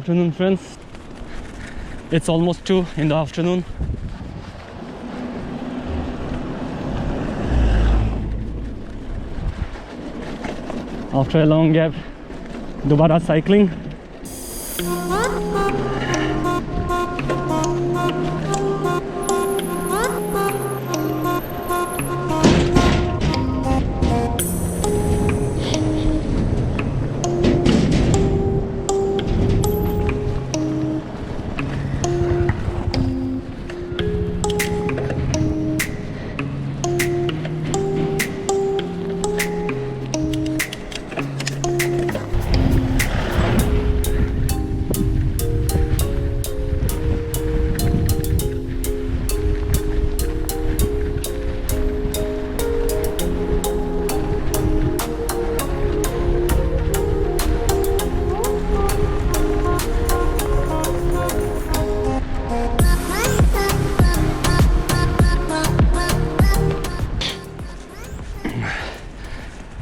afternoon, friends. It's almost 2 in the afternoon. After a long gap, दोबारा cycling.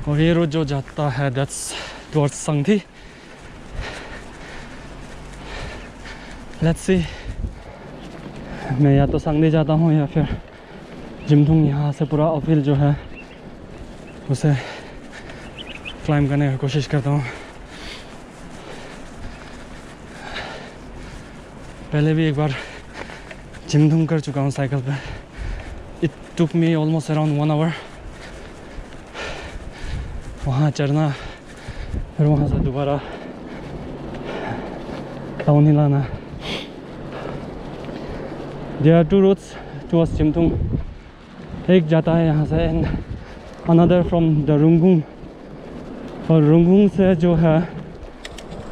और ये road जो जाता है that's towards संगथी. Let's see, मैं या तो संगथी जाता हूँ या फिर जिमथुंग. यहाँ से पूरा अपहिल जो है उसे क्लाइम करने की कोशिश करता हूँ. पहले भी एक बार जिमथुंग कर चुका हूँ साइकिल पे. It took me almost around 1 hour. वहाँ चढ़ना, फिर वहाँ से दोबारा टाउन हिल आना. There are 2 routes towards Zimthung. एक जाता है यहाँ से and another from the Rungung. और रुंगुंग से जो है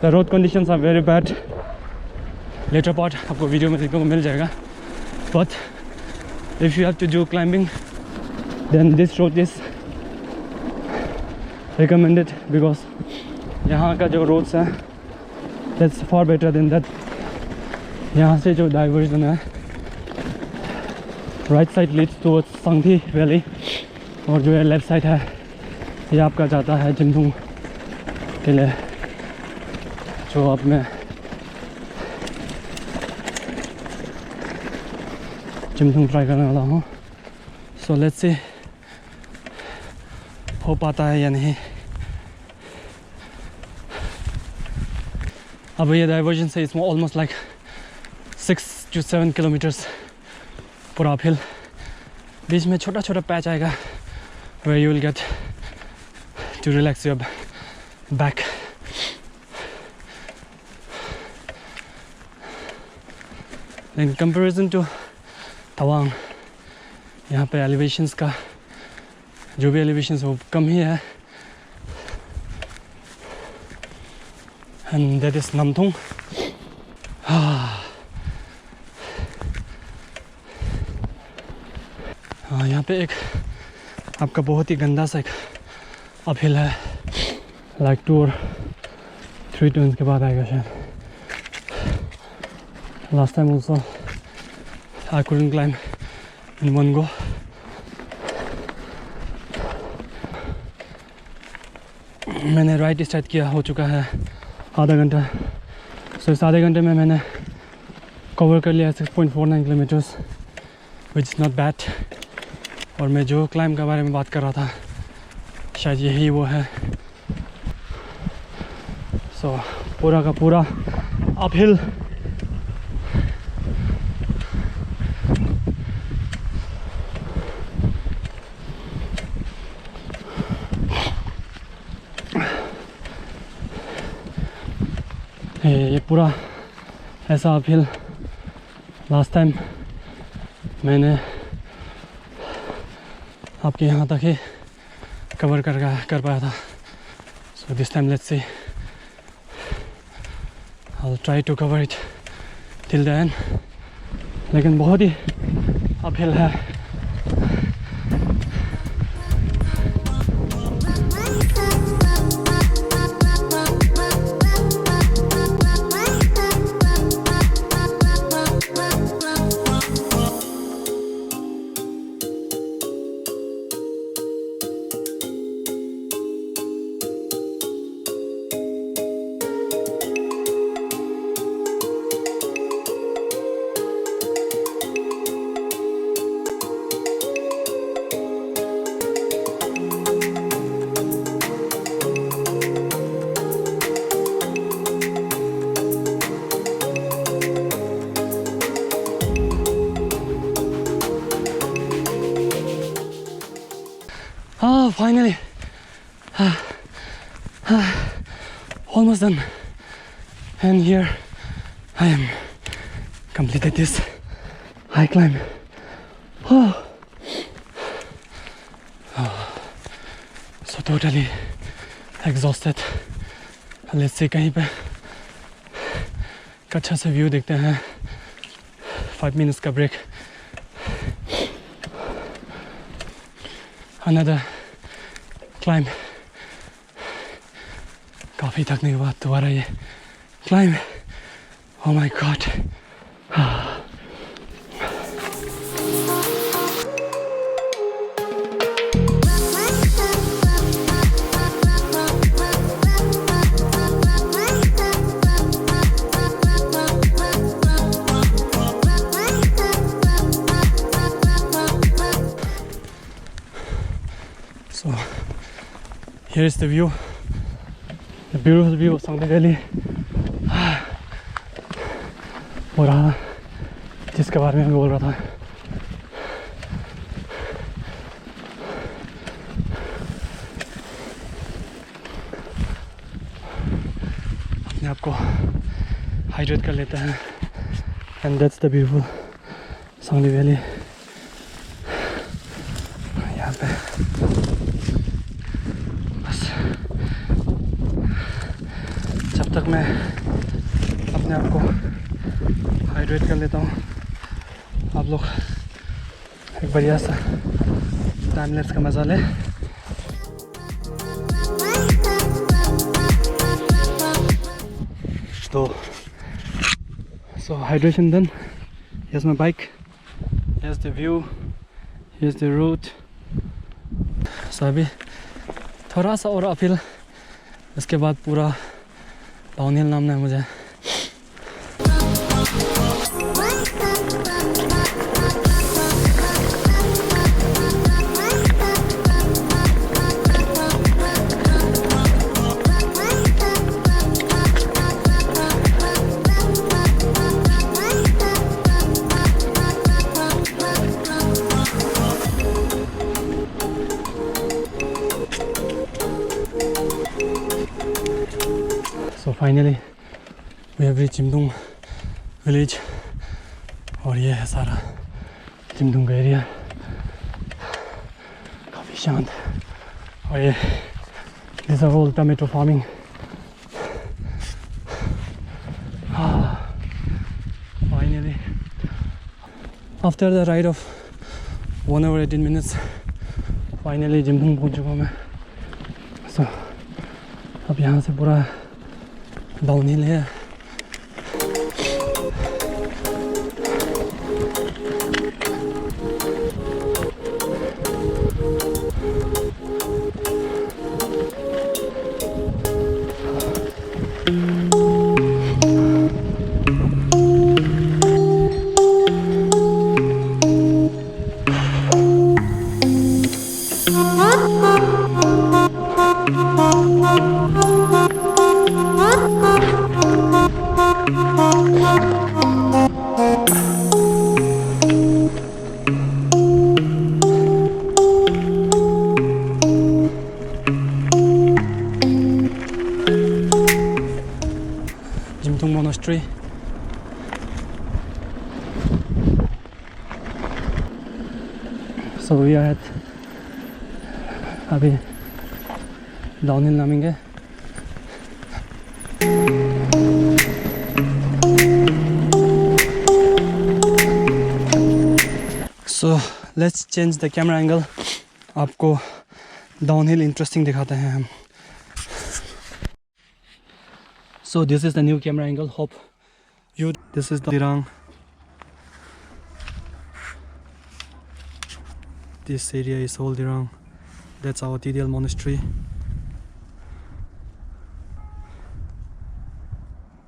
the road conditions are very bad. Later part आपको वीडियो में देखने को मिल जाएगा. But if you have to do climbing, then this road is recommended because यहाँ का जो roads है that's far better than that. यहाँ से जो diversion है right side leads towards संगथी valley और जो है left side है ये आपका जाता है जिमथुंग के लिए, जो अब मैं जिमथुंग ट्राई करने वाला हूँ. So let's see हो पाता है या नहीं. अब ये डाइवर्जन से इसमें ऑलमोस्ट लाइक 6 to 7 kilometers पूरा अपहिल. बीच में छोटा छोटा पैच आएगा where you will get to relax your back. In comparison to Tawang, यहाँ पे एलिवेशंस का जो भी एलिवेशंस वो कम ही है. And that is Namthung. हाँ, यहाँ पे एक आपका बहुत ही गंदा सा एक अपहिल है. लाइक 2 or 3 turns के बाद आएगा शायद. Last time also I couldn't climb in one go. मैंने राइट स्टार्ट किया हो चुका है आधा घंटा. सो इस आधे घंटे में मैंने कवर कर लिया 6.49 kilometres, which is not bad. और मैं जो क्लाइम के बारे में बात कर रहा था शायद यही वो है. सो पूरा का पूरा अपहिल. ये पूरा ऐसा अपहिल लास्ट टाइम मैंने आपके यहाँ तक ही कवर कर पाया था. So this time let's see, I will try to cover it till the end. लेकिन बहुत ही अपहिल है. Oh, finally. Almost done. And here I am. Completed this high climb. Oh. So totally exhausted. Let's see कहीं पे अच्छा सा view देखते हैं. 5 minutes का break. Another climb. काफी थकने के बाद दोबारा ये climb. Oh my god. So here is the view, the beautiful view of Sangli Valley. वो रहा जिसके बारे में मैं बोल रहा था. अपने आप को हाइड्रेट कर लेते हैं. And that's the beautiful Sangli Valley. यहाँ पे बस जब तक मैं अपने आप को हाइड्रेट कर लेता हूँ, आप लोग एक बढ़िया सा टाइम लैप्स का मजा ले. So hydration done. Here's my bike. Here's the view. Here's the route. So अभी थोड़ा सा और अपहिल, इसके बाद पूरा डाउनहिल नामना है मुझे. So finally we have reached Zimthung village. और ये है सारा Zimthung का एरिया. काफ़ी शांत. और ये these are all tomato farming. Finally, after the ride of 1 hour 18 minutes, finally Zimthung पहुंच चुका हूँ मैं. So अब यहाँ से पूरा डाउनहिल है. Zimthung monastery. So we are at अभी डाउनहिल नामेंगे. So let's change the camera angle. आपको डाउनहिल इंटरेस्टिंग दिखाते हैं हम. So this is the new camera angle. Hope you. This is the Dirang. This area is all Dirang. That's our TDL monastery.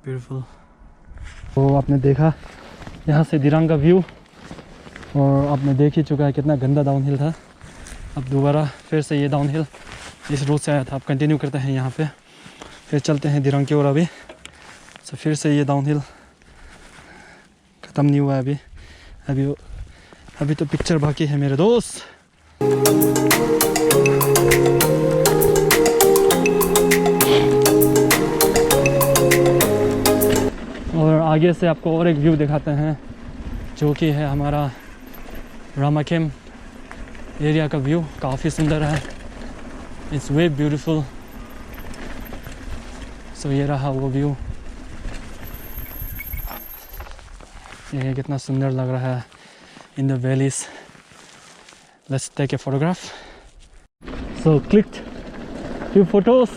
Beautiful. तो आपने देखा यहाँ से दिरांग का व्यू, और आपने देख ही चुका है कितना गंदा डाउनहिल था. अब दोबारा फिर से ये डाउनहिल इस रूट से आया था. आप कंटिन्यू करते हैं यहाँ पे, फिर चलते हैं दिरांग की ओर. अभी तो फिर से ये डाउनहिल ख़त्म नहीं हुआ है अभी तो पिक्चर बाकी है मेरे दोस्त. आगे से आपको और एक व्यू दिखाते हैं जो कि है हमारा रामाखेम एरिया का व्यू। काफ़ी सुंदर है, इट्स वे ब्यूटीफुल। सो ये रहा वो व्यू, ये कितना सुंदर लग रहा है in the valleys. Let's take a photograph. So clicked few photos,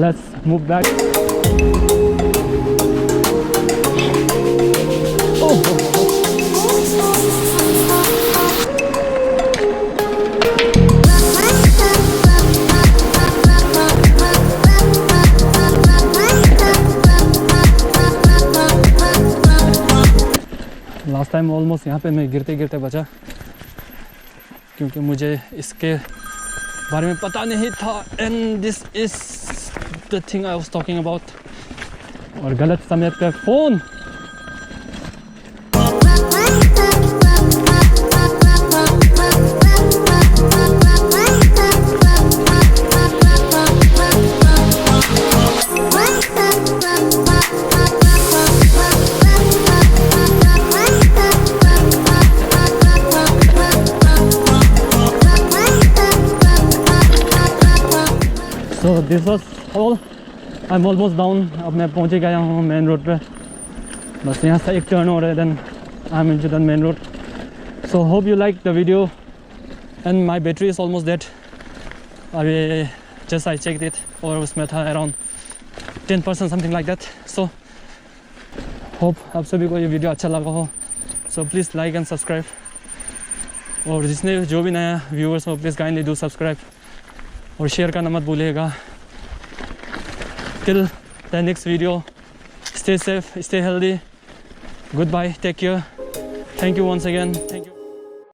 let's move back. Last time almost यहाँ पे मैं गिरते गिरते बचा क्योंकि मुझे इसके बारे में पता नहीं था। And this is the thing I was talking about. और गलत समय पे phone. So this was all. I'm almost down. अब मैं पहुँच गया हूँ मेन रोड पे। बस यहाँ से एक टर्न हो रहा है, then I'm into the main road. So hope you liked the video. And my battery is almost dead. अभी just I checked it और उसमें था around 10% something like that. So hope आप सभी को ये वीडियो अच्छा लगा हो. So please like and subscribe. और जिसने जो भी नया व्यूअर्स हो प्लीज़ काइंडली डू सब्सक्राइब और शेयर करना मत भूलिएगा। Till the next video, stay safe, stay healthy. Goodbye, take care. Thank you once again. Thank you.